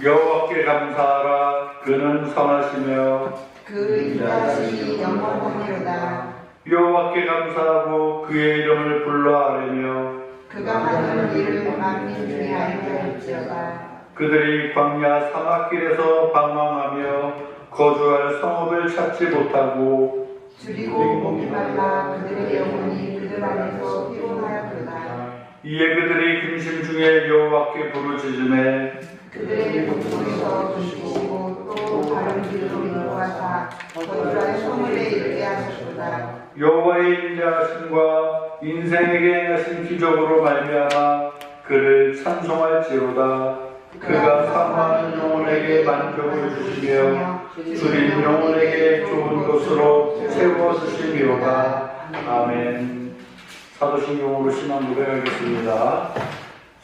여호와께 감사하라. 그는 선하시며 그 인자하심이 영원하리로다. 여호와께 감사하고 그의 이름을 불러 아뢰며 그가 하는 일을 만민 중에 알게 할지어다. 그들이 광야 사막길에서 방황하며 거주할 성읍을 찾지 못하고 줄이고 목이 말라 그들의 영혼이 그들 안에서 피곤하였도다. 이에 그들이 근심 중에 여호와께 부르짖음에 그들의 목소리서 주시고 또 바른 길로 인도하사 거주할 성읍에 이르게 하셨도다. 여호와의 인자하심과 인생에게 행하신 기적으로 말미암아 그를 찬송할지로다. 그가 사모하는 영혼에게 만족을 주시며 줄인 영혼에게 좋은 곳으로 세워주시리로다. 아멘. 사도신경으로 신앙 고백하겠습니다.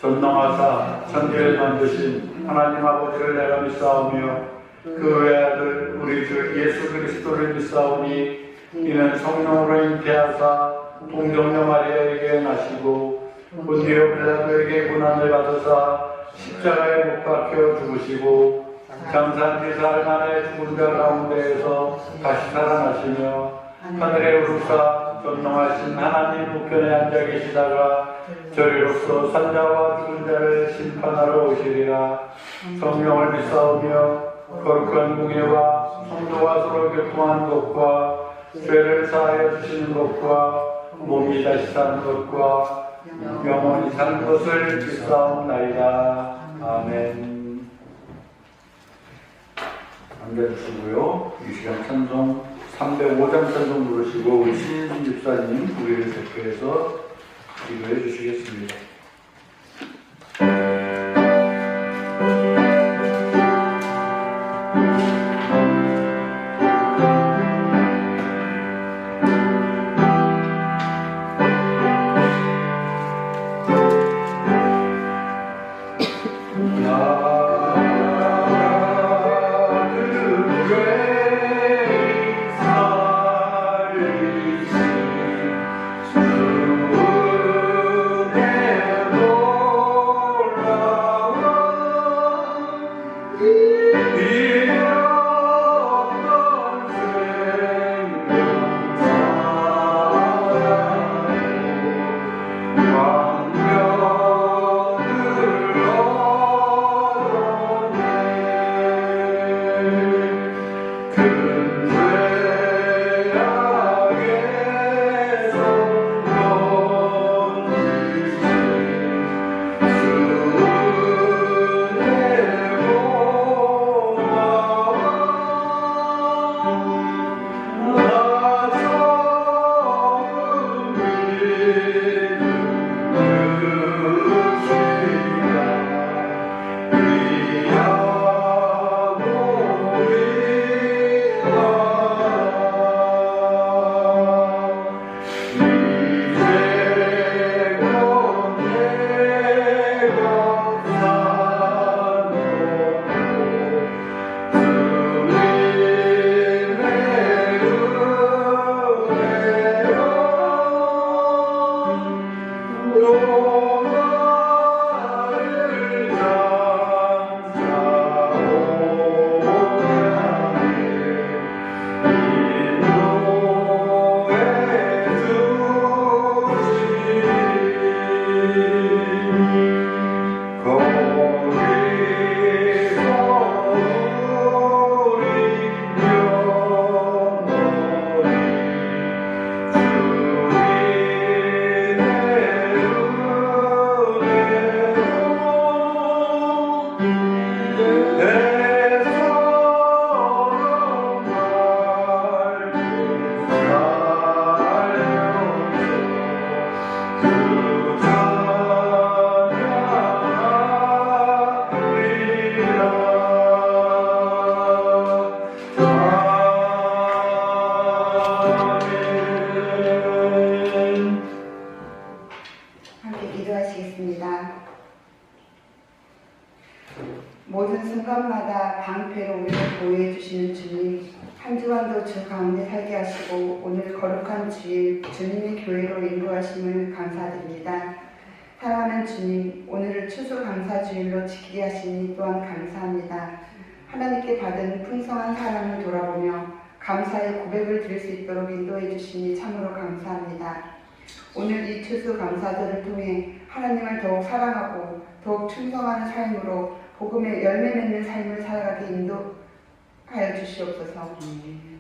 전능하사 천지를 만드신 하나님 아버지를 내가 믿사오며 그 외아들 우리 주 예수 그리스도를 믿사오니 이는 성령으로 잉태하사 동정녀 마리아에게 나시고 본디오 빌라도에게 고난을 받으사 십자가에 못 박혀 죽으시고 장사한 지 사흘 만에 죽은 자 가운데에서 다시 살아나시며 하늘에 오르사 전능하신 하나님 우편에 앉아 계시다가 저리로서 산자와 죽은 자를 심판하러 오시리라. 성령을 믿사오며 거룩한 공예와 성도와 서로 교통하는 것과 죄를 사하여 주시는 것과 몸이 다시 사는 것과 영원히 사는 것을 믿사옵나이다. 아멘. 앉아주시고요. 이 시간 찬송 305장 찬송 부르시고 우리 신인순 집사님 우리를 대표해서 기도해 주시겠습니다. 모든 순간마다 방패로 우리를 보호해 주시는 주님, 한 주간도 주 가운데 살게 하시고 오늘 거룩한 주일 주님의 교회로 인도하심을 감사드립니다. 사랑하는 주님, 오늘을 추수감사주일로 지키게 하시니 또한 감사합니다. 하나님께 받은 풍성한 사랑을 돌아보며 감사의 고백을 드릴 수 있도록 인도해 주시니 참으로 감사합니다. 오늘 이 추수감사절을 통해 하나님을 더욱 사랑하고 더욱 충성하는 삶으로 복음의 열매 맺는 삶을 살아가게 인도하여 주시옵소서.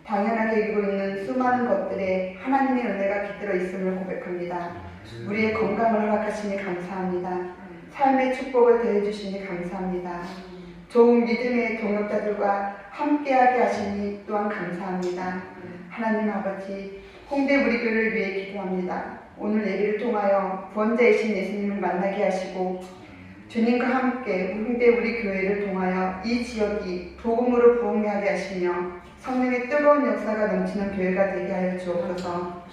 당연하게 이루고 있는 수많은 것들에 하나님의 은혜가 깃들어 있음을 고백합니다. 우리의 건강을 허락하시니 감사합니다. 삶의 축복을 더해주시니 감사합니다. 좋은 믿음의 동역자들과 함께하게 하시니 또한 감사합니다. 하나님 아버지, 홍대 우리 교회를 위해 기도합니다. 오늘 예배를 통하여 구원자이신 예수님을 만나게 하시고 주님과 함께 홍대 우리 교회를 통하여 이 지역이 복음으로 부흥하게 하시며 성령의 뜨거운 역사가 넘치는 교회가 되게 하여 주옵소서.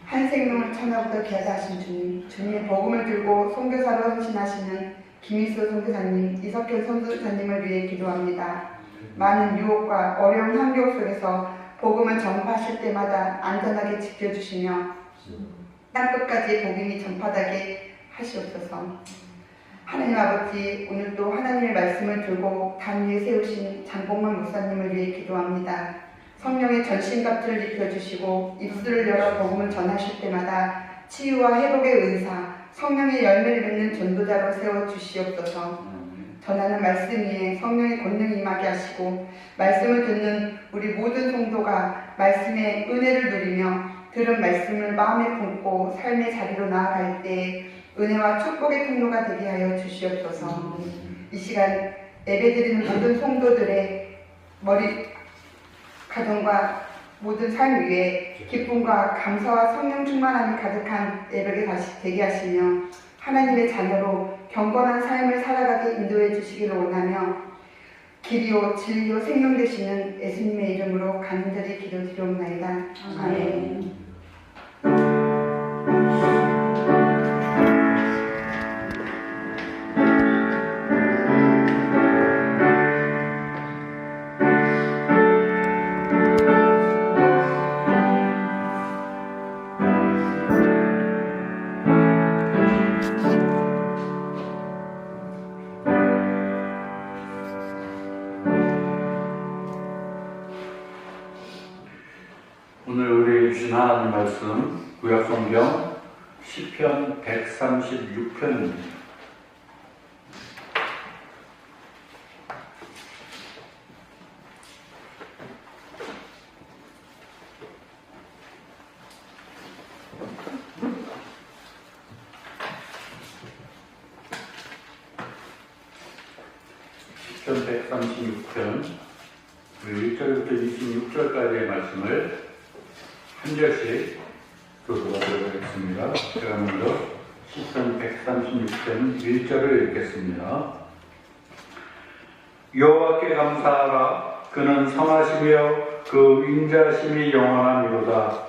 한 생명을 천하보다 귀하다 하신 주님, 주님의 복음을 들고 선교사로 헌신하시는 김희수 선교사님, 이석현 선교사님을 위해 기도합니다. 많은 유혹과 어려운 환경 속에서 복음을 전파하실 때마다 안전하게 지켜주시며 땅끝까지 복음이 전파되게 하시옵소서. 하나님 아버지, 오늘도 하나님의 말씀을 들고 단 위에 세우신 장봉만 목사님을 위해 기도합니다. 성령의 전신갑주를 입혀주시고 입술을 열어 복음을 전하실 때마다 치유와 회복의 은사, 성령의 열매를 맺는 전도자로 세워주시옵소서. 전하는 말씀 위에 성령의 권능이 임하게 하시고 말씀을 듣는 우리 모든 성도가 말씀의 은혜를 누리며 들은 말씀을 마음에 품고 삶의 자리로 나아갈 때 은혜와 축복의 통로가 되게 하여 주시옵소서. 이 시간 예배드리는 모든 성도들의 머리 가정과 모든 삶 위에 기쁨과 감사와 성령 충만함이 가득한 예배가 다시 되게 하시며 하나님의 자녀로 경건한 삶을 살아가게 인도해 주시기를 원하며 길이요 진리요 생명 되시는 예수님의 이름으로 간절히 기도드리옵나이다. 아멘. 오늘 우리에게 주신 하나님 말씀 구약성경 시편 136편입니다. 시편 136편 1절부터 26절까지의 말씀을 한 절씩 교도하도록 하겠습니다. 제가 먼저 시편 136편 1절을 읽겠습니다. 여호와께 감사하라. 그는 선하시며 그 인자심이 영원하미로다.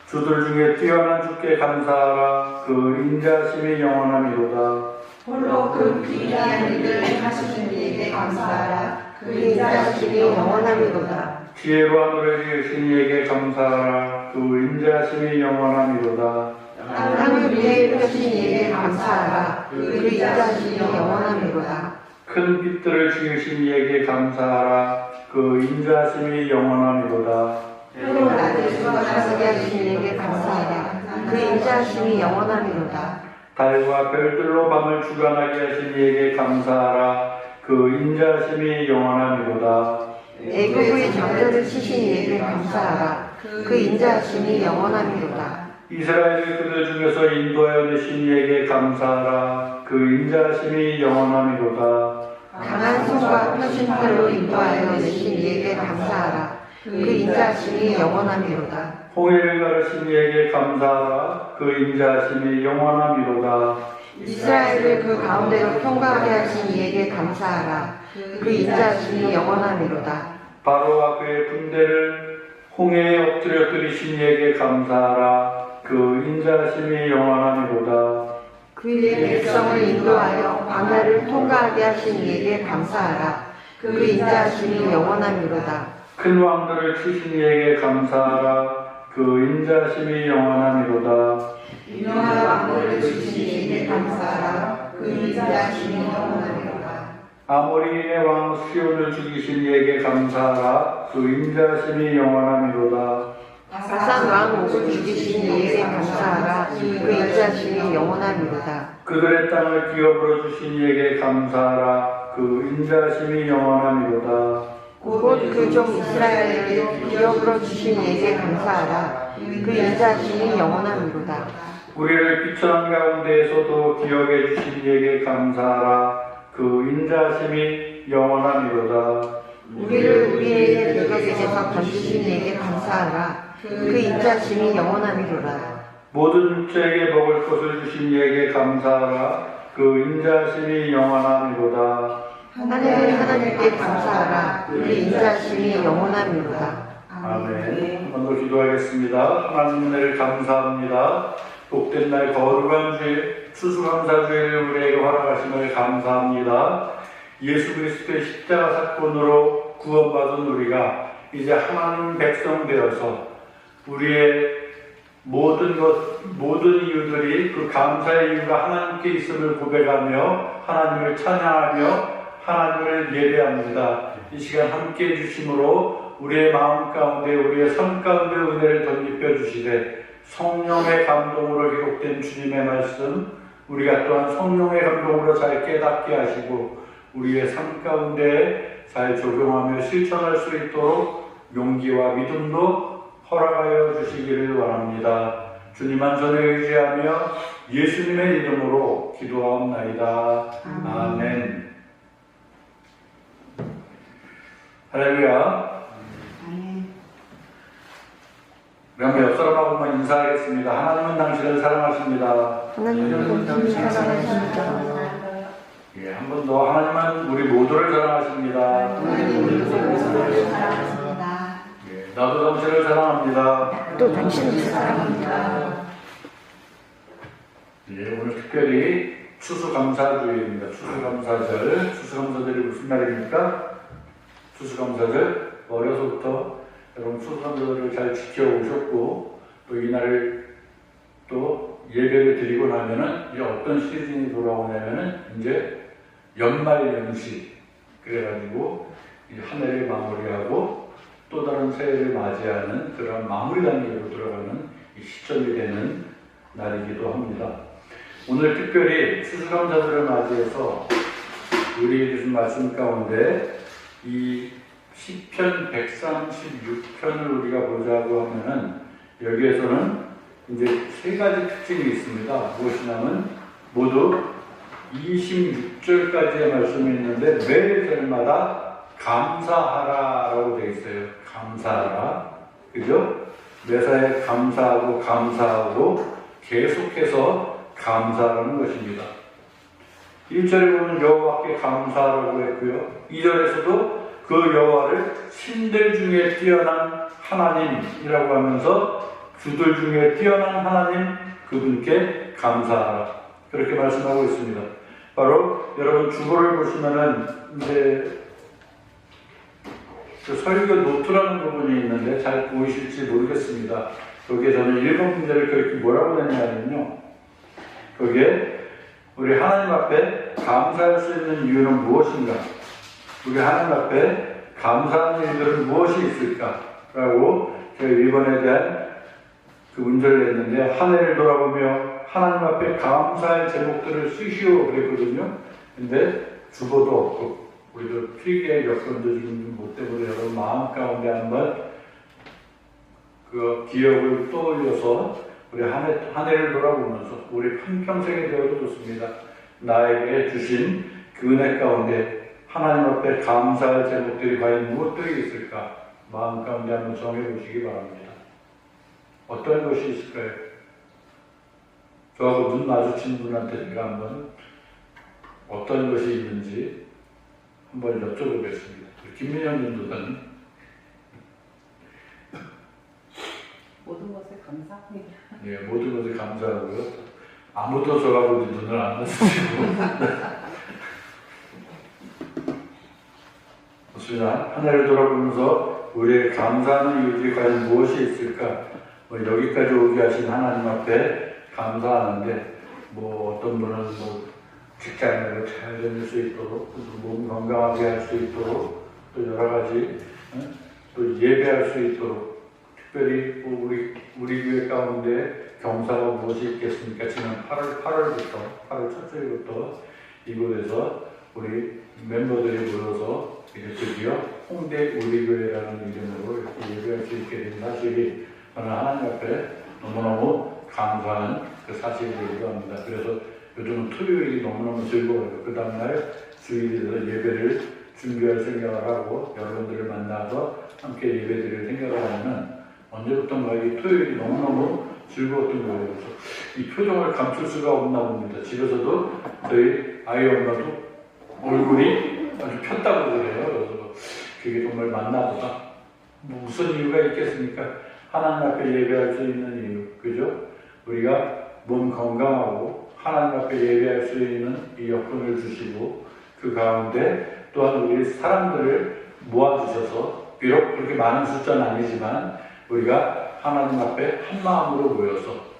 주들 중에 뛰어난 주께 감사하라. 그 인자심이 영원하미로다. 홀로 그 귀한 일을 하시는 이에게 감사하라. 그 인자심이 영원하미로다. 지혜로 하늘을 지으신 이에게 감사하라. 그 인자심이 영원하미로다. 땅을 위에 펴신 이에게 감사하라. 그 인자심이 영원하미로다. 큰 빛들을 지으신 이에게 감사하라. 그 인자심이 영원하미로다. 또 낮에서 다스게 하신 이에게 감사하라. 그 인자심이 영원하미로다. 달과 별들로 밤을 주관하게 하신 이에게 감사하라. 그 인자심이 영원하미로다. 애굽의 정전을 치신 이에게 감사하라. 그 인자심이 영원하미로다. 이스라엘을 그들 중에서 인도하여 내신 이에게 감사하라. 그 인자심이 영원하미로다. 강한 손과 펴신 팔로 인도하여 내신 이에게 감사하라. 그 인자심이 영원하미로다. 홍해를 가르신 이에게 감사하라. 그 인자심이 영원하미로다. 이스라엘을 그 가운데로 통과하게 하신 이에게 감사하라. 그 인자심이 영원하미로다. 바로와 그의 군대를 홍해에 엎드려 들이신 이에게 감사하라. 그 인자심이 영원하미로다. 그의 백성을 인도하여 광야를 통과하게 하신 이에게 감사하라. 그 인자심이 영원하미로다. 큰 왕들을 치신 이에게 감사하라. 그 인자심이 영원하미로다. 유명한 왕국을 주신 이에게 감사하라. 그 인자심이 영원하리로다. 아모리인의 왕 시온을 죽이신 이에게 감사하라. 그 인자심이 영원하미로다. 바산 왕 옥을 죽이신 이에게 감사하라. 그 인자심이 영원하리로다. 그들의 땅을 기업으로 주신 이에게 감사하라. 그 인자심이 영원하미로다. 곧 그 종 이스라엘에게 기업으로 주신 이에게 감사하라. 그 인자심이 영원하리로다. 우리를 비천한 가운데에서도 기억해 주신 이에게 감사하라. 그 인자심이 영원하미로다. 우리를 우리에게 늙어지게서 건지신 이에게 감사하라. 그 인자심이 영원하리로다. 모든 육체에게 먹을 것을 주신 이에게 감사하라. 그 인자심이 영원하미로다. 하늘의 하나님께 감사하라. 그 인자심이 영원하리로다. 아멘. 한 번 더 기도하겠습니다. 하나님 은혜를 감사합니다. 복된 날 거룩한 주일, 추수감사주일을 우리에게 허락하심을 감사합니다. 예수 그리스도의 십자가 사건으로 구원받은 우리가 이제 하나님 백성 되어서 우리의 모든 이유들이 그 감사의 이유가 하나님께 있음을 고백하며 하나님을 찬양하며 하나님을 예배합니다. 이 시간 함께 해주심으로 우리의 마음 가운데 우리의 삶 가운데 은혜를 덧입혀 주시되 성령의 감동으로 기록된 주님의 말씀 우리가 또한 성령의 감동으로 잘 깨닫게 하시고 우리의 삶 가운데 잘 적용하며 실천할 수 있도록 용기와 믿음도 허락하여 주시기를 원합니다. 주님 한 손에 의지하며 예수님의 이름으로 기도하옵나이다. 아멘. 할렐루야. 우리 한번 옆 사람하고만 인사하겠습니다. 하나님은 당신을 사랑하십니다. 하나님은 당신을 사랑하십니다. 예, 한 번 더 하나님은 우리 모두를 사랑하십니다. 예, 나도 당신을 사랑합니다. 또 당신을 사랑합니다. 예, 오늘 특별히 추수감사주일입니다. 추수감사절. 추수감사절이 무슨 날입니까? 추수감사절. 어려서부터 여러분 추수감사절을 잘 지켜오셨고 또 이날을 또 예배를 드리고 나면은 이제 어떤 시즌이 돌아오냐면은 이제 연말 연시 그래가지고 이제 한 해를 마무리하고 또 다른 새해를 맞이하는 그런 마무리 단계로 들어가는 이 시점이 되는 날이기도 합니다. 오늘 특별히 추수감사절을 맞이해서 우리에게 주신 말씀 가운데 이 시편 136편을 우리가 보자고 하면은 여기에서는 이제 세 가지 특징이 있습니다. 무엇이냐면 모두 26절까지의 말씀이 있는데 매 절마다 감사하라라고 되어 있어요. 감사하라. 그죠? 매사에 감사하고 계속해서 감사하라는 것입니다. 1절에 보면 여호와께 감사하라고 했고요. 2절에서도 그 여호와를 신들 중에 뛰어난 하나님이라고 하면서 주들 중에 뛰어난 하나님 그분께 감사하라. 그렇게 말씀하고 있습니다. 바로 여러분 주보를 보시면은 이제 그 설교 노트라는 부분이 있는데 잘 보이실지 모르겠습니다. 거기에 저는 1번 문제를 그렇게 뭐라고 했냐면요. 거기에 우리 하나님 앞에 감사할 수 있는 이유는 무엇인가? 우리 하나님 앞에 감사하는 일들은 무엇이 있을까? 라고 제가 1번에 대한 그 문제를 냈는데 한 해를 돌아보며 하나님 앞에 감사의 제목들을 쓰시오 그랬거든요. 근데 주보도 없고 우리도 필기의 여건도 지금 못 때문에 여러분 마음 가운데 한번 그 기억을 떠올려서 우리 한 해를 돌아보면서 우리 한평생에 되어도 좋습니다. 나에게 주신 그 은혜 가운데 하나님 앞에 감사의 제목들이 과연 무엇들이 있을까? 마음 가운데 한번 정해보시기 바랍니다. 어떤 것이 있을까요? 저하고 눈 마주친 분한테 제가 한번 어떤 것이 있는지 한번 여쭤보겠습니다. 김민영 윤도사님. 모든 것에 감사합니다. 예, 모든 것에 감사하고요. 아무도 저하고 눈을 안 마주치고. 좋습니다. 한 해를 돌아보면서 우리의 감사하는 이유들이 과연 무엇이 있을까? 여기까지 오게 하신 하나님 앞에 감사하는데 어떤 분은 직장을 잘 다닐 수 있도록 몸 건강하게 할 수 있도록 또 여러 가지 또 예배할 수 있도록 특별히 우리 교회 가운데 경사가 무엇이 있겠습니까? 지난 8월 첫째부터 이곳에서 우리 멤버들이 모여서 이제 드디어 홍대 우리교회라는 이름으로 이렇게 예배할 수 있게 된 사실이 저는 하나님 앞에 너무너무 감사한 그 사실이기도 합니다. 그래서 요즘은 토요일이 너무너무 즐거워요. 그 다음날 주일에서 예배를 준비할 생각을 하고 여러분들을 만나서 함께 예배드릴 생각을 하면 언제부턴가 이 토요일이 너무너무 즐거웠던 거예요. 그래서 이 표정을 감출 수가 없나 봅니다. 집에서도 저희 아이 엄마도 얼굴이 아주 폈다고 그래요. 그래서 그게 정말 맞나보다. 무슨 이유가 있겠습니까? 하나님 앞에 예배할 수 있는 이유, 그죠? 우리가 몸 건강하고 하나님 앞에 예배할 수 있는 이 여건을 주시고 그 가운데 또한 우리 사람들을 모아주셔서 비록 그렇게 많은 숫자는 아니지만 우리가 하나님 앞에 한 마음으로 모여서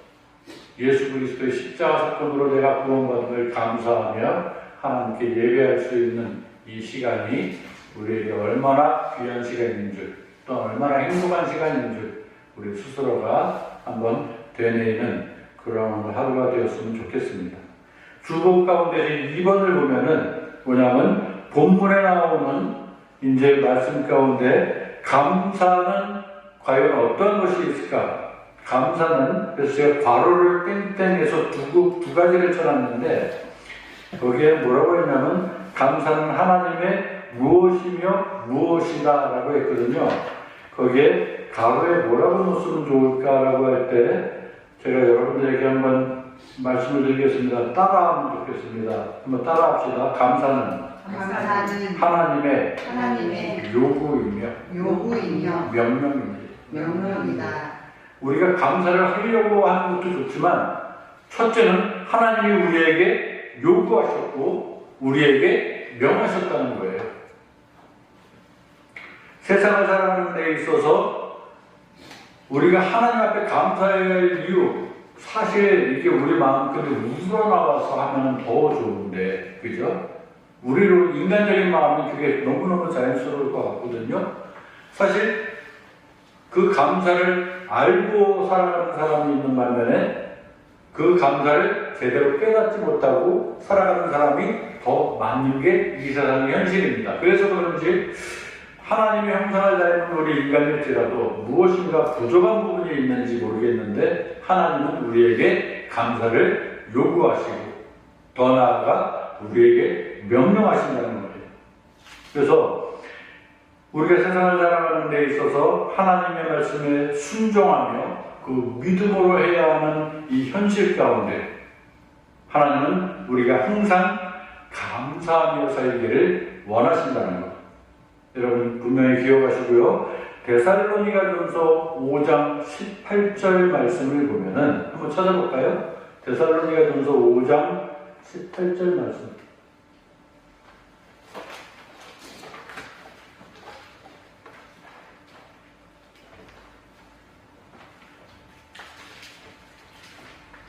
예수 그리스도의 십자가 사건으로 내가 구원받은 걸 감사하며 하나님께 예배할 수 있는 이 시간이 우리에게 얼마나 귀한 시간인 줄, 또 얼마나 행복한 시간인 줄 우리 스스로가 한번 되뇌이는 그런 하루가 되었으면 좋겠습니다. 주복 가운데 2번을 보면은 뭐냐면 본문에 나오는 이제 말씀 가운데 감사는 과연 어떤 것이 있을까? 감사는 그래서 제가 괄호를 땡땡해서 두 가지를 쳐놨는데 거기에 뭐라고 했냐면 감사는 하나님의 무엇이며 무엇이다 라고 했거든요. 거기에 가로에 뭐라고 넣었으면 좋을까라고 할 때 제가 여러분들에게 한번 말씀을 드리겠습니다. 따라하면 좋겠습니다. 한번 따라합시다. 감사는 하나님의 요구이며 명령입니다. 우리가 감사를 하려고 하는 것도 좋지만 첫째는 하나님이 우리에게 요구하셨고 우리에게 명하셨다는 거예요. 세상을 살아가는 데 있어서 우리가 하나님 앞에 감사해야 할 이유, 사실 이게 우리 마음속에 우러나와서 하면 더 좋은데, 그죠? 우리로 인간적인 마음이 그게 너무너무 자연스러울 것 같거든요. 사실 그 감사를 알고 살아가는 사람이 있는 반면에 그 감사를 제대로 깨닫지 못하고 살아가는 사람이 더 많은 게 이 세상의 현실입니다. 그래서 그런지 하나님의 형상을 닮은 우리 인간일지라도 무엇인가 부족한 부분이 있는지 모르겠는데 하나님은 우리에게 감사를 요구하시고 더 나아가 우리에게 명령하신다는 거예요. 그래서 우리가 세상을 살아가는 데 있어서 하나님의 말씀에 순종하며 그 믿음으로 해야 하는 이 현실 가운데 하나님은 우리가 항상 감사하며 살기를 원하신다는 것. 여러분 분명히 기억하시고요. 데살로니가전서 5장 18절 말씀을 보면은 한번 찾아볼까요? 데살로니가전서 5장 18절 말씀.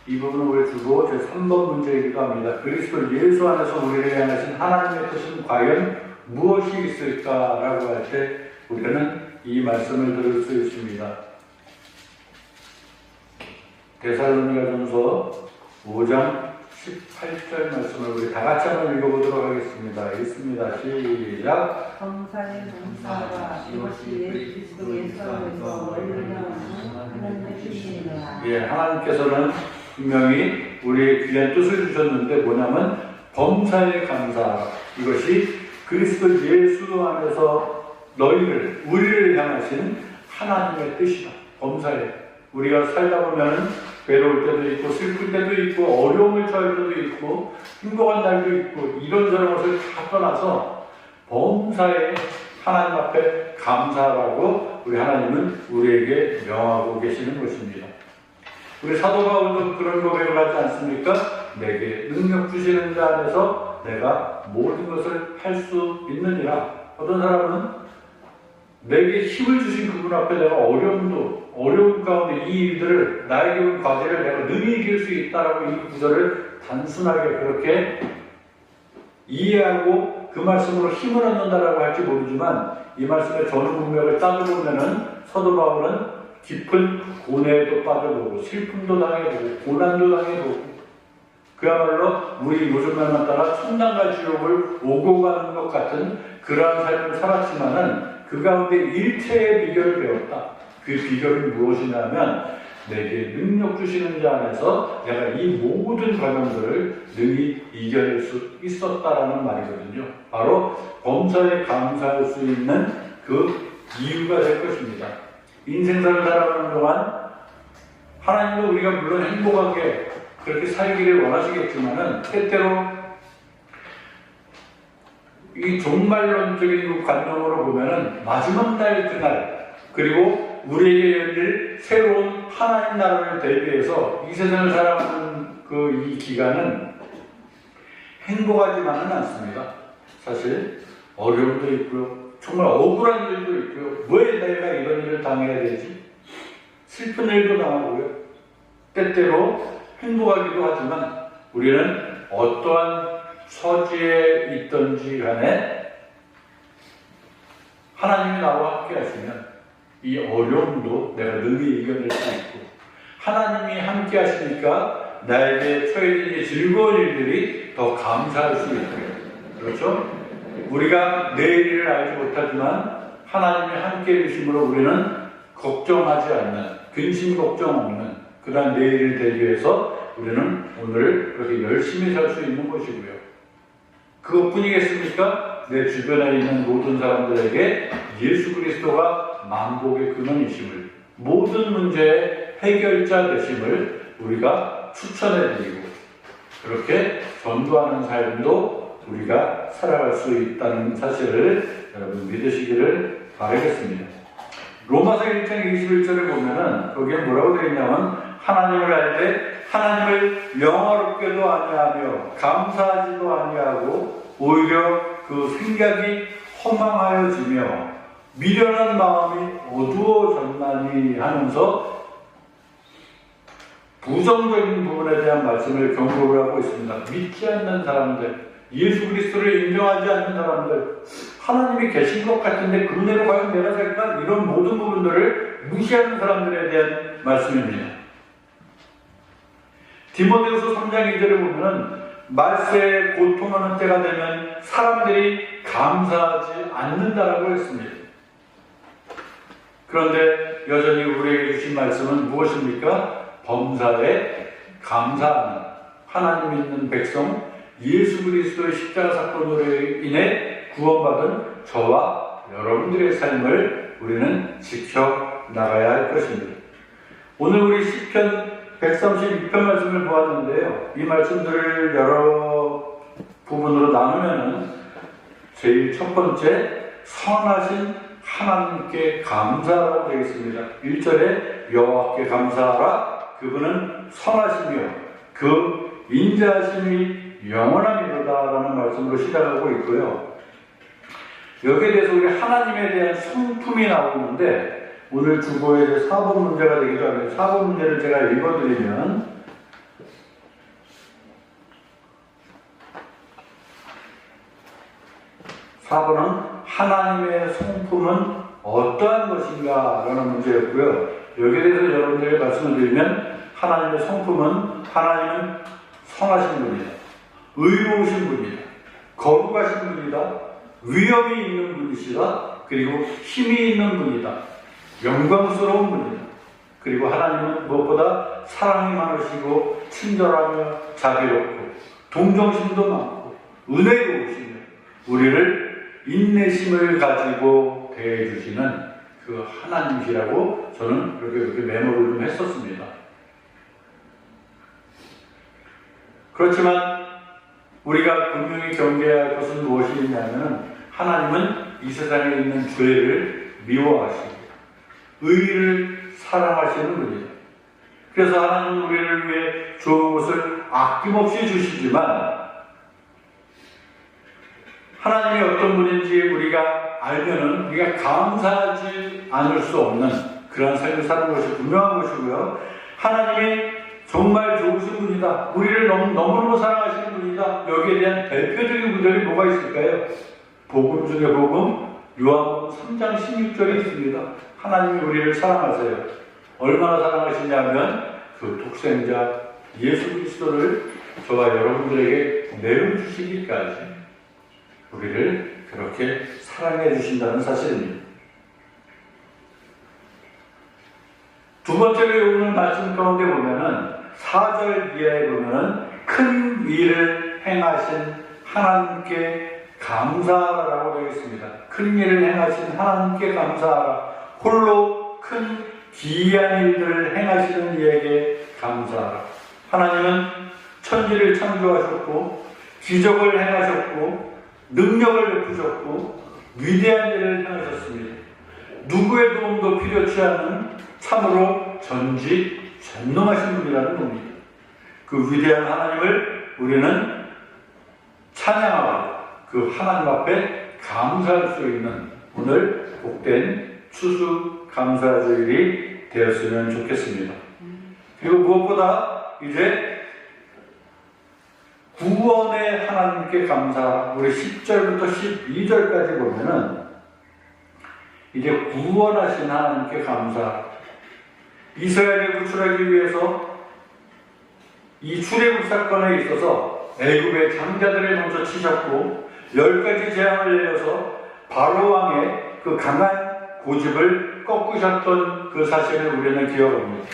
이 부분을 우리 두고 제 3번 문제이기도 합니다. 그리스도 예수 안에서 우리를 향하신 하나님의 뜻은 과연 무엇이 있을까라고 할 때 우리는 이 말씀을 들을 수 있습니다. 데살로니가전서 5장 18절 말씀을 우리 다 같이 한번 읽어보도록 하겠습니다. 읽습니다. 시작. 감사의 감사가 이것이 그리스도 예수 안에서 너희를 향하는 하나님의 뜻이니라. 예, 하나님께서는 분명히 우리의 귀한 뜻을 주셨는데 뭐냐면 범사에 감사. 이것이 그리스도 예수 안에서 우리를 향하신 하나님의 뜻이다. 범사에. 우리가 살다 보면 외로울 때도 있고 슬플 때도 있고 어려움을 처할 때도 있고 행복한 날도 있고 이런저런 것을 다 떠나서 범사에 하나님 앞에 감사하라고 우리 하나님은 우리에게 명하고 계시는 것입니다. 우리 사도 바울도 그런 고백을 하지 않습니까? 내게 능력 주시는 자 안에서 내가 모든 것을 할 수 있느니라. 어떤 사람은 내게 힘을 주신 그분 앞에 내가 어려움도 어려운 가운데 이 일들을 나에게 온 과제를 내가 능히 이길 수 있다라고 이 구절을 단순하게 그렇게 이해하고 그 말씀으로 힘을 얻는다라고 할지 모르지만 이 말씀의 전후 문맥을 따져보면은 사도 바울은 깊은 고뇌에도 빠져보고 슬픔도 당해보고 고난도 당해보고 그야말로 우리 요즘 말만 따라 천당과 지옥을 오고 가는 것 같은 그러한 삶을 살았지만은 그 가운데 일체의 비결을 배웠다. 그 비결은 무엇이냐면 내게 능력 주시는 자 안에서 내가 이 모든 과정들을 능히 이겨낼 수 있었다라는 말이거든요. 바로 범사에 감사할 수 있는 그 이유가 될 것입니다. 인생사를 살아가는 동안 하나님도 우리가 물론 행복하게 그렇게 살기를 원하시겠지만은 때때로 이 종말론적인 관념으로 보면은 마지막 날 그날 그리고 우리에게 열릴 새로운 하나님 나라를 대비해서 이 세상을 살아가는 그 이 기간은 행복하지만은 않습니다. 사실 어려움도 있고요. 정말 억울한 일도 있고요. 왜 내가 이런 일을 당해야 되지? 슬픈 일도 당하고요. 때때로 행복하기도 하지만 우리는 어떠한 처지에 있든지 간에 하나님이 나와 함께 하시면 이 어려움도 내가 능히 이겨낼 수 있고 하나님이 함께 하시니까 나에게 처해진 이 즐거운 일들이 더 감사할 수 있고요. 그렇죠? 우리가 내일을 알지 못하지만 하나님이 함께 해주심으로 우리는 걱정하지 않는 근심 걱정 없는 그러한 내일을 대비해서 우리는 오늘을 그렇게 열심히 살 수 있는 것이고요. 그것뿐이겠습니까? 내 주변에 있는 모든 사람들에게 예수 그리스도가 만복의 근원이심을 모든 문제의 해결자 되심을 우리가 추천해드리고 그렇게 전도하는 삶도 우리가 살아갈 수 있다는 사실을 여러분 믿으시기를 바라겠습니다. 로마서 1장 21절을 보면은 거기에 뭐라고 되어 있냐면 하나님을 알 때 하나님을 영화롭게도 아니하며 감사하지도 아니하고 오히려 그 생각이 허망하여지며 미련한 마음이 어두워졌나니 하면서 부정적인 부분에 대한 말씀을 경고를 하고 있습니다. 믿지 않는 사람들, 예수 그리스도를 인정하지 않는 사람들, 하나님이 계신 것 같은데 그 은혜로 과연 내가 살까? 이런 모든 부분들을 무시하는 사람들에 대한 말씀입니다. 디모데후서 3장 2절을 보면 말세에 고통하는 때가 되면 사람들이 감사하지 않는다라고 했습니다. 그런데 여전히 우리에게 주신 말씀은 무엇입니까? 범사에 감사하는 하나님 믿는 백성 예수 그리스도의 십자가 사건으로 인해 구원받은 저와 여러분들의 삶을 우리는 지켜나가야 할 것입니다. 오늘 우리 시편 132편 말씀을 보았는데요. 이 말씀들을 여러 부분으로 나누면은 제일 첫 번째 선하신 하나님께 감사라고 되어 있습니다. 1절에 여호와께 감사하라. 그분은 선하시며 그 인자하심이 영원함이로다라는 말씀으로 시작하고 있고요. 여기에 대해서 우리 하나님에 대한 성품이 나오는데 오늘 주보에 대해 4번 문제가 되기도 합니다. 4번 문제를 제가 읽어드리면 4번은 하나님의 성품은 어떠한 것인가 라는 문제였고요. 여기에 대해서 여러분들에게 말씀을 드리면 하나님의 성품은 하나님은 선하신 분이다. 의로우신 분이다. 거룩하신 분이다. 위엄이 있는 분이시다. 그리고 힘이 있는 분이다. 영광스러운 분이다. 그리고 하나님은 무엇보다 사랑이 많으시고 친절하며 자비롭고 동정심도 많고 은혜로우시며 우리를 인내심을 가지고 대해주시는 그 하나님이시라고 저는 그렇게 메모를 좀 했었습니다. 그렇지만 우리가 분명히 경계해야 할 것은 무엇이 있냐면 하나님은 이 세상에 있는 죄를 미워하시고 의를 사랑하시는 분이죠. 그래서 하나님은 우리를 위해 좋은 것을 아낌없이 주시지만 하나님이 어떤 분인지 우리가 알면은 우리가 감사하지 않을 수 없는 그런 삶을 사는 것이 분명한 것이고요. 하나님이 정말 좋으신 분이다. 우리를 너무너무 사랑하시는 분이다. 여기에 대한 대표적인 구절이 뭐가 있을까요? 복음 중에 복음, 요한복음 3장 16절에 있습니다. 하나님이 우리를 사랑하세요. 얼마나 사랑하시냐면 그 독생자 예수 그리스도를 저와 여러분들에게 내어주시기까지 우리를 그렇게 사랑해 주신다는 사실입니다. 두 번째로 오늘 말씀 가운데 보면은 4절 이하에 보면은 큰 일을 행하신 하나님께 감사하라고 되어 있습니다. 큰 일을 행하신 하나님께 감사하라. 홀로 큰 기이한 일들을 행하시는 이에게 감사하라. 하나님은 천지를 창조하셨고 기적을 행하셨고 능력을 베푸셨고 위대한 일을 행하셨습니다. 누구의 도움도 필요치 않은 참으로 전지전능하신 분이라는 겁니다. 그 위대한 하나님을 우리는 찬양하고 그 하나님 앞에 감사할 수 있는 오늘 복된 추수감사주일이 되었으면 좋겠습니다. 그리고 무엇보다 이제 구원의 하나님께 감사, 우리 10절부터 12절까지 보면은 이제 구원하신 하나님께 감사. 이스라엘을 구출하기 위해서 이 출애굽 사건에 있어서 애굽의 장자들을 먼저 치셨고 10가지 재앙을 내려서 바로 왕의 그 강한 고집을 꺾으셨던 그 사실을 우리는 기억합니다.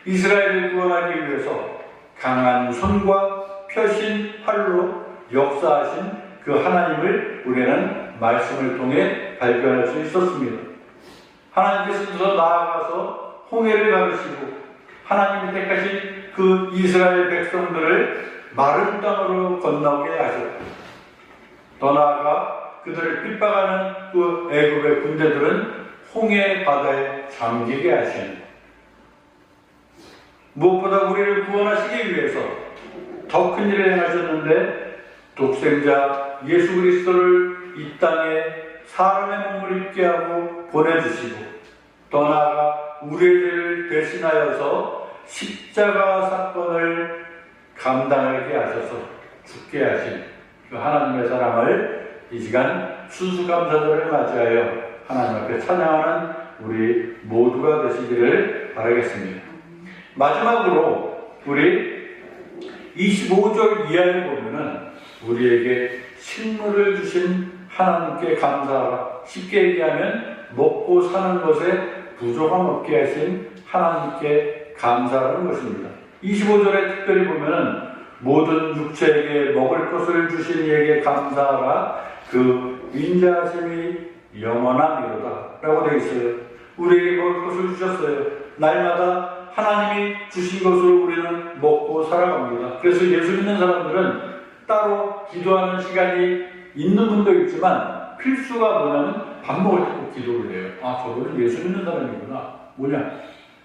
이스라엘을 구원하기 위해서 강한 손과 펴신 팔로 역사하신 그 하나님을 우리는 말씀을 통해 발견할 수 있었습니다. 하나님께서 나아가서 홍해를 가르시고 하나님이 택하신 그 이스라엘 백성들을 마른 땅으로 건너게 하셨고 더 나아가 그들을 핍박하는 그 애굽의 군대들은 홍해 바다에 잠기게 하신 무엇보다 우리를 구원하시기 위해서 더 큰 일을 행하셨는데 독생자 예수 그리스도를 이 땅에 사람의 몸을 입게 하고 보내주시고 더 나아가 우리의 죄를 대신하여서 십자가 사건을 감당하게 하셔서 죽게 하신 그 하나님의 사랑을 이 시간 추수감사절을 맞이하여 하나님 앞에 찬양하는 우리 모두가 되시기를 바라겠습니다. 마지막으로 우리 25절 이하에 보면은 우리에게 식물을 주신 하나님께 감사하라. 쉽게 얘기하면 먹고 사는 것에 부족함 없게 하신 하나님께 감사하는 것입니다. 25절에 특별히 보면은 모든 육체에게 먹을 것을 주신 이에게 감사하라. 그 인자하심이 영원함이로다 라고 되어 있어요. 우리에게 먹을 것을 주셨어요. 날마다 하나님이 주신 것으로 우리는 먹고 살아갑니다. 그래서 예수 믿는 사람들은 따로 기도하는 시간이 있는 분도 있지만 필수가 뭐냐면 밥 먹을 때 꼭 기도를 해요. 아, 저거는 예수 믿는 사람이구나. 뭐냐?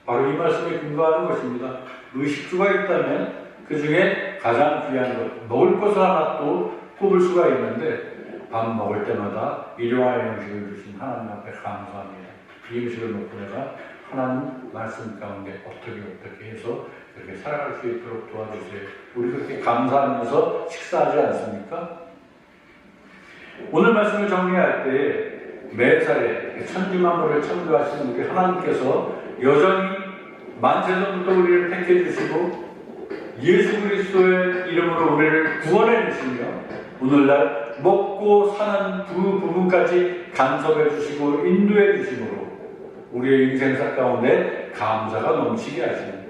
바로 이 말씀에 근거하는 것입니다. 의식주가 있다면 그 중에 가장 귀한 것, 먹을 것을 하나 또 꼽을 수가 있는데 밥 먹을 때마다 일용할 음식을 주신 하나님 앞에 감사합니다. 이 음식을 먹고 내가 하나님 말씀 가운데 어떻게 해서 그렇게 살아갈 수 있도록 도와주세요. 우리 그렇게 감사하면서 식사하지 않습니까? 오늘 말씀을 정리할 때 매사에 천지만물을 창조하시는 우리 하나님께서 여전히 만세전부터 우리를 택해 주시고 예수 그리스도의 이름으로 우리를 구원해 주시며 오늘날 먹고 사는 그 부분까지 간섭해 주시고 인도해 주심으로 우리의 인생사 가운데 감사가 넘치게 하시는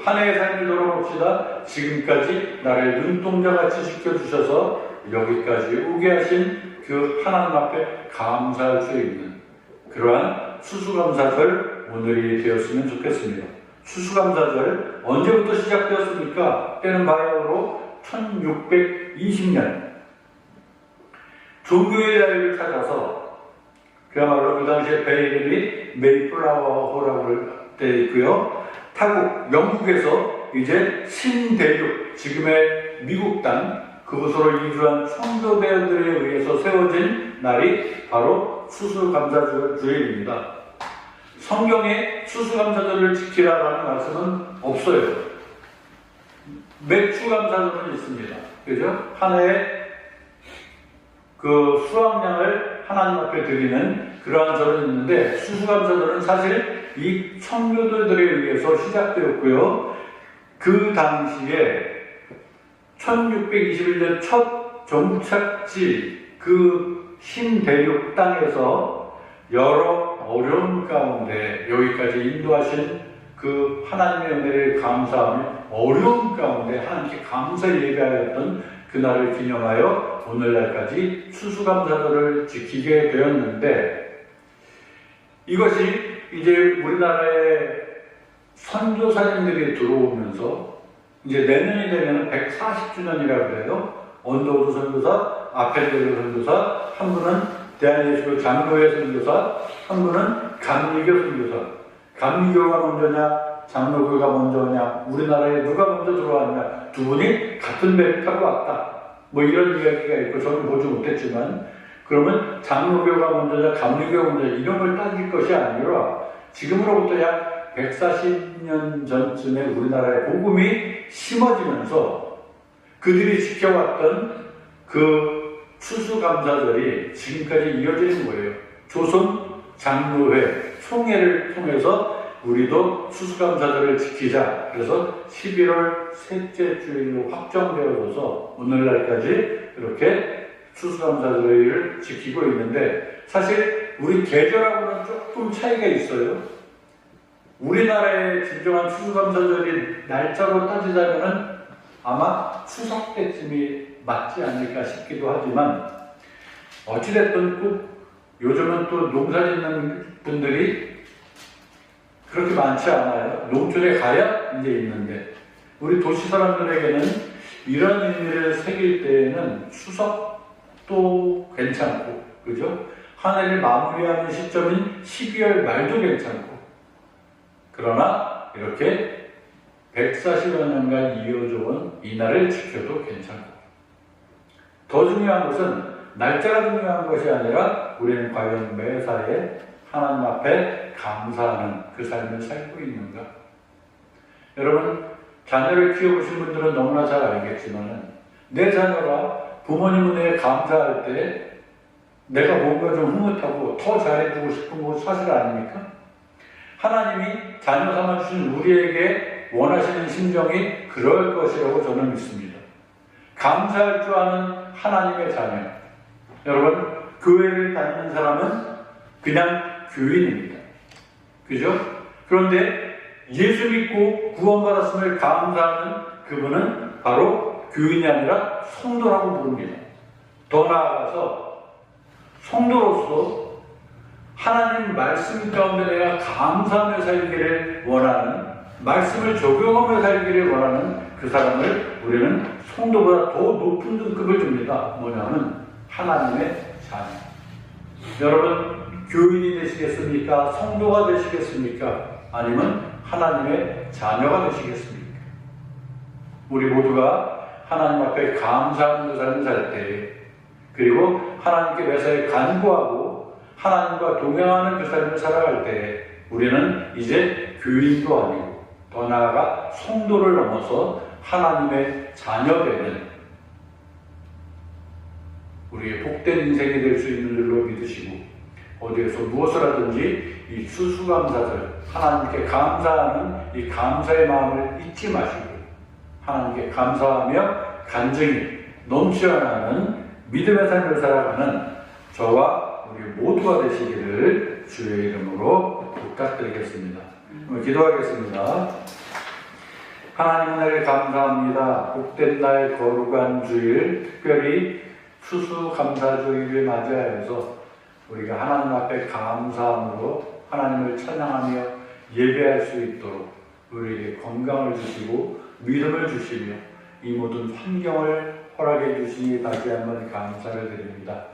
한 해의 삶을 돌아봅시다. 지금까지 나를 눈동자같이 지켜주셔서 여기까지 오게 하신 그 하나님 앞에 감사할 수 있는 그러한 추수감사절 오늘이 되었으면 좋겠습니다. 추수감사절 언제부터 시작되었습니까? 때는 바야흐로 1620년 종교의 자유를 찾아서 그야말로 그 당시에 배 이름이 메이플라워호라고 되어 있고요. 타국 영국에서 이제 신대륙 지금의 미국 땅 그곳으로 이주한 선교대원들에 의해서 세워진 날이 바로 추수감사주일입니다. 성경에 추수감사절을 지키라라는 말씀은 없어요. 매추감사절은 있습니다. 그죠? 한 해에 그 수확량을 하나님 앞에 드리는 그러한 절은 있는데, 추수감사절은 사실 이 청교도들에 의해서 시작되었고요. 그 당시에 1621년 첫 정착지 그 신대륙 땅에서 여러 어려움 가운데 여기까지 인도하신 그 하나님의 은혜를 감사하며 어려움 가운데 하나님께 감사 예배하였던 그날을 기념하여 오늘날까지 추수감사절을 지키게 되었는데, 이것이 이제 우리나라에 선교사님들이 들어오면서 이제 내년이 되면 140주년이라고 그래요. 언더우드 선교사, 아펠레르 선교사, 한 분은 대한예수교 장로회 선교사, 한 분은 감리교 선교사. 감리교가 먼저냐, 장로교가 먼저냐, 우리나라에 누가 먼저 들어왔냐, 두 분이 같은 배를 타고 왔다. 뭐 이런 이야기가 있고 저는 보지 못했지만, 그러면 장로교가 먼저냐, 감리교가 먼저냐 이런 걸 따질 것이 아니라 지금으로부터 약 140년 전쯤에 우리나라에 복음이 심어지면서 그들이 지켜왔던 그 추수감사절이 지금까지 이어지는 거예요. 조선 장로회 총회를 통해서 우리도 추수감사절을 지키자. 그래서 11월 셋째 주일로 확정되어져서 오늘날까지 이렇게 추수감사절을 지키고 있는데, 사실 우리 계절하고는 조금 차이가 있어요. 우리나라의 진정한 추수감사절이 날짜로 따지자면은 아마 추석 때쯤이 맞지 않을까 싶기도 하지만, 어찌됐든 꼭 요즘은 또 농사 짓는 분들이 그렇게 많지 않아요. 농촌에 가야 이제 있는데, 우리 도시 사람들에게는 이런 의미를 새길 때에는 추석도 괜찮고, 그죠? 한 해를 마무리하는 시점인 12월 말도 괜찮고, 그러나 이렇게 140여 년간 이어져 온 이날을 지켜도 괜찮고, 더 중요한 것은 날짜가 중요한 것이 아니라 우리는 과연 매사에 하나님 앞에 감사하는 그 삶을 살고 있는가? 여러분, 자녀를 키워보신 분들은 너무나 잘 알겠지만, 내 자녀가 부모님 은혜에 감사할 때 내가 뭔가 좀 흐뭇하고 더 잘해주고 싶은 거 사실 아닙니까? 하나님이 자녀 삼아주신 우리에게 원하시는 심정이 그럴 것이라고 저는 믿습니다. 감사할 줄 아는 하나님의 자녀. 여러분, 교회를 다니는 사람은 그냥 교인입니다. 그죠? 그런데 예수 믿고 구원받았음을 감사하는 그분은 바로 교인이 아니라 성도라고 부릅니다. 더 나아가서 성도로서 하나님 말씀 가운데 내가 감사하며 살기를 원하는, 말씀을 적용하며 살기를 원하는 그 사람을 우리는 성도보다 더 높은 등급을 줍니다. 뭐냐면 하나님의 자녀. 여러분, 교인이 되시겠습니까? 성도가 되시겠습니까? 아니면 하나님의 자녀가 되시겠습니까? 우리 모두가 하나님 앞에 감사하는 삶을 살 때, 그리고 하나님께 매사에 간구하고 하나님과 동행하는 그 삶을 살아갈 때, 우리는 이제 교인도 아니고 더 나아가 성도를 넘어서 하나님의 자녀되는 우리의 복된 인생이 될 수 있는 줄로 믿으시고, 어디에서 무엇을 하든지 이 추수감사절, 하나님께 감사하는 이 감사의 마음을 잊지 마시고 하나님께 감사하며 간증이 넘쳐나는 믿음의 삶을 살아가는 저와 우리 모두가 되시기를 주의 이름으로 부탁드리겠습니다. 기도하겠습니다. 하나님 은혜를 감사합니다. 복된 날 거룩한 주일, 특별히 추수감사주일을 맞이하여서 우리가 하나님 앞에 감사함으로 하나님을 찬양하며 예배할 수 있도록 우리에게 건강을 주시고 믿음을 주시며 이 모든 환경을 허락해 주시니 다시 한번 감사를 드립니다.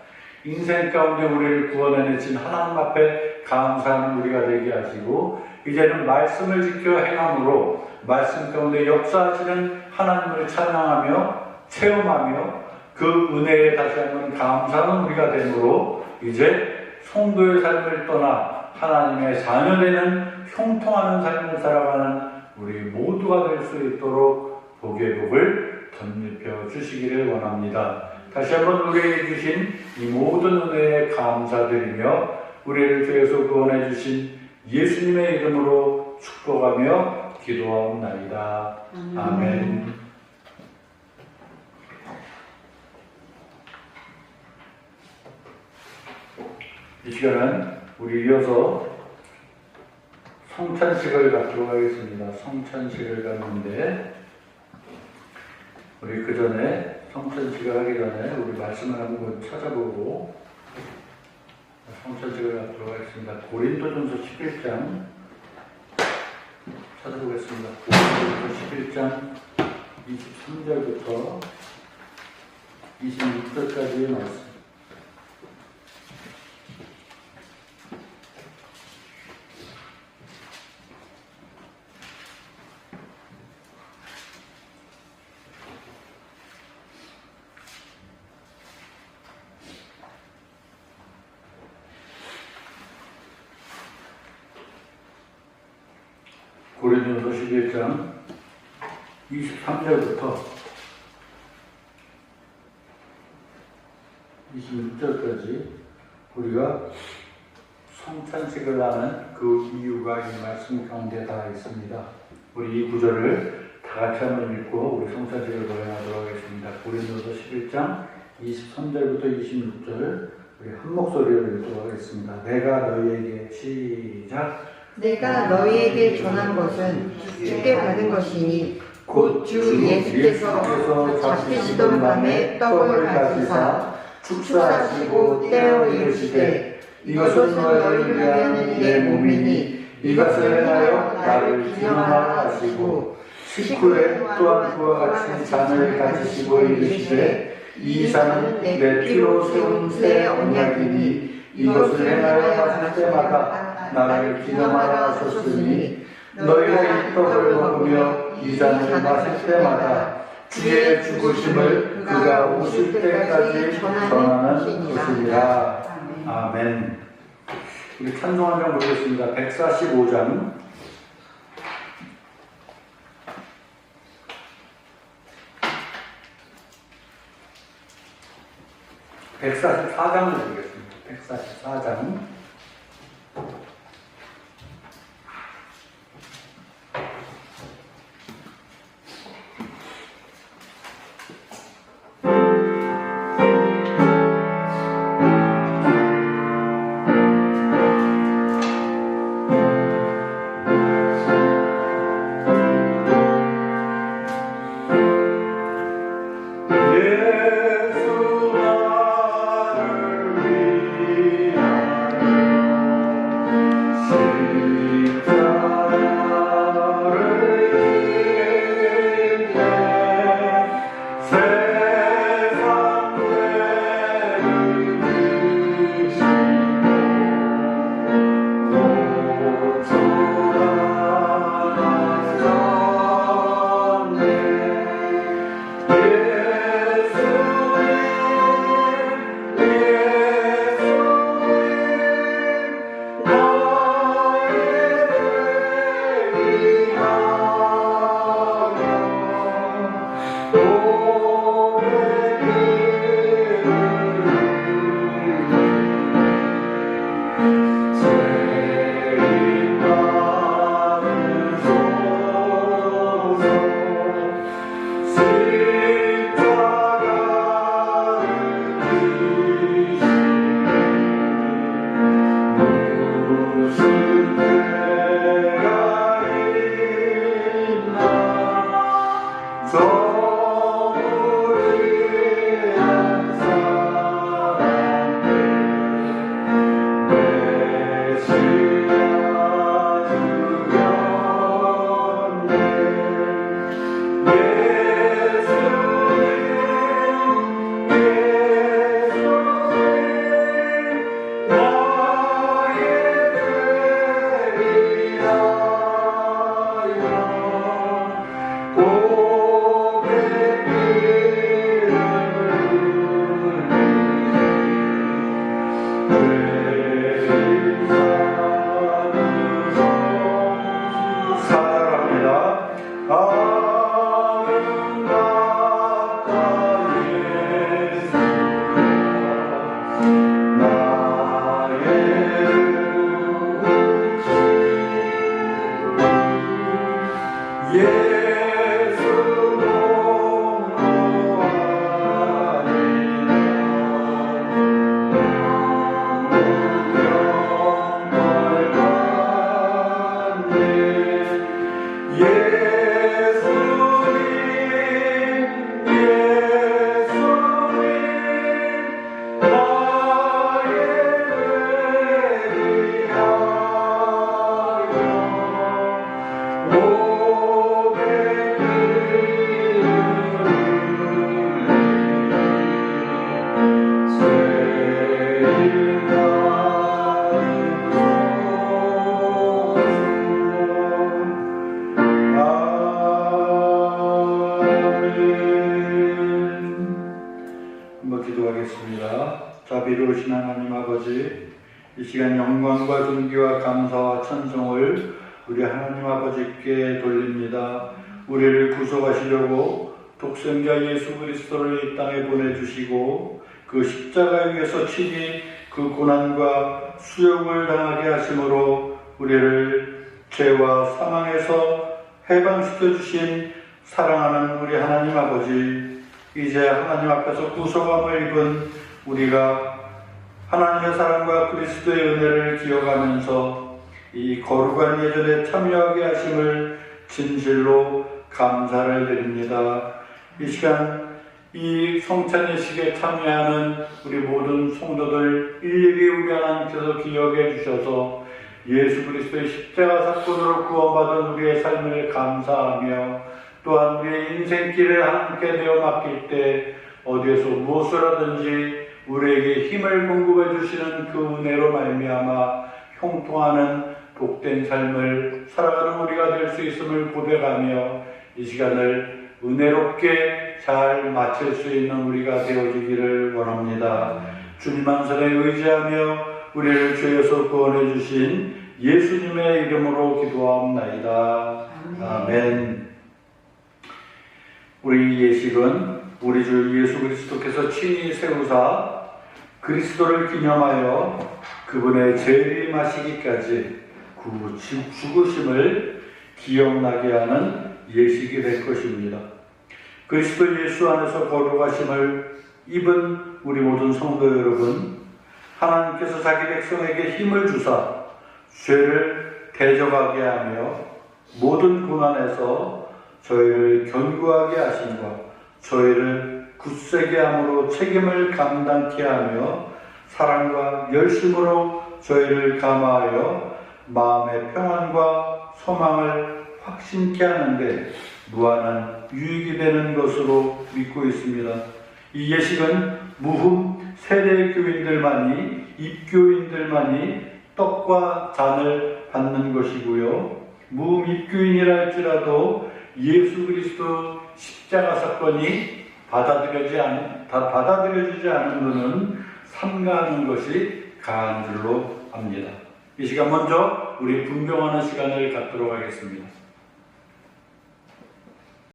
인생 가운데 우리를 구원해내신 하나님 앞에 감사하는 우리가 되게 하시고, 이제는 말씀을 지켜 행함으로 말씀 가운데 역사하시는 하나님을 찬양하며 체험하며 그 은혜에 다시 한번 감사하는 우리가 되므로 이제 성도의 삶을 떠나 하나님의 자녀되는 형통하는 삶을 살아가는 우리 모두가 될 수 있도록 복의 복을 덧입혀 주시기를 원합니다. 다시 한번 우리에게 주신 이 모든 은혜에 감사드리며 우리를 죄에서 구원해 주신 예수님의 이름으로 축복하며 기도하옵나이다. 아멘. 이 시간은 우리 이어서 성찬식을 갖도록 하겠습니다. 성찬식을 갖는데 우리 그 전에 성찬식을 하기 전에 우리 말씀을 한번 찾아보고 성찬식을 갖도록 하겠습니다. 고린도전서 11장 찾아보겠습니다. 고린도전서 11장 23절부터 26절까지의 말씀. 고린도전서 11장 23절부터 26절까지 우리가 성찬식을 하는 그 이유가 이 말씀 가운데 다 있습니다. 우리 이 구절을 다 같이 한번 읽고 우리 성찬식을 거행하도록 하겠습니다. 고린도전서 11장 23절부터 26절 우리 한 목소리로 읽도록 하겠습니다. 내가 너희에게 시작. 내가 너희에게 전한 것은 주께 받은 것이니 곧 주 예수께서 잡히시던 밤에 떡을 가지사 축사하시고 떼어 이르시되 이것은 너희를 위한 내 몸이니 이것을 행하여 나를 기념하라 하시고 식후에 또한 그와 같이 잔을 가지시고 이르시되 이 잔은 내 피로 세운 새 언약이니 이것을 행하여 마실 때마다 나를 기념하라 하셨으니 너희가 이 떡을 먹으며 이 잔을 마실 때마다 주의 죽으심을 그가 오실 때까지 전하는 것이니라. 아멘. 우리 찬송 한 장 보겠습니다. 145장 144장을 보겠습니다. 144장 예수 자비로우신 하나님 아버지, 이 시간 영광과 존귀와 감사와 찬송을 우리 하나님 아버지께 돌립니다. 우리를 구속하시려고 독생자 예수 그리스도를 이 땅에 보내주시고 그 십자가 위에서 친히 그 고난과 수욕을 당하게 하심으로 우리를 죄와 사망에서 해방시켜 주신 사랑하는 우리 하나님 아버지, 이제 하나님 앞에서 구속함을 입은 우리가 하나님의 사랑과 그리스도의 은혜를 기억하면서 이 거룩한 예전에 참여하게 하심을 진실로 감사를 드립니다. 이 시간 이 성찬 예식에 참여하는 우리 모든 성도들 일일이 우리 하나님께서 기억해 주셔서 예수 그리스도의 십자가 사건으로 구원받은 우리의 삶을 감사하며 또한 우리의 인생길을 하나님께 내어 맡길 때 어디에서 무엇을 하든지 우리에게 힘을 공급해 주시는 그 은혜로 말미암아 형통하는 복된 삶을 살아가는 우리가 될 수 있음을 고백하며 이 시간을 은혜롭게 잘 마칠 수 있는 우리가 되어주기를 원합니다. 주님 한 손에 의지하며 우리를 죄에서 구원해 주신 예수님의 이름으로 기도하옵나이다. 아멘. 우리 예식은 우리 주 예수 그리스도께서 친히 세우사 그리스도를 기념하여 그분의 재림하시기까지 그 죽으심을 기억나게 하는 예식이 될 것입니다. 그리스도 예수 안에서 거룩하심을 입은 우리 모든 성도 여러분, 하나님께서 자기 백성에게 힘을 주사 죄를 대적하게 하며 모든 고난에서 저희를 견고하게 하심과 저희를 굳세게 함으로 책임을 감당케 하며 사랑과 열심으로 저희를 감화하여 마음의 평안과 소망을 확신케 하는데 무한한 유익이 되는 것으로 믿고 있습니다. 이 예식은 무흠 세대 교인들만이, 입교인들만이 떡과 잔을 받는 것이고요. 무흠 입교인이라 할지라도 예수 그리스도 십자가 사건이 받아들여지지 않은 분은 삼가하는 것이 가한 줄로 압니다. 이 시간 먼저 우리 분명하는 시간을 갖도록 하겠습니다.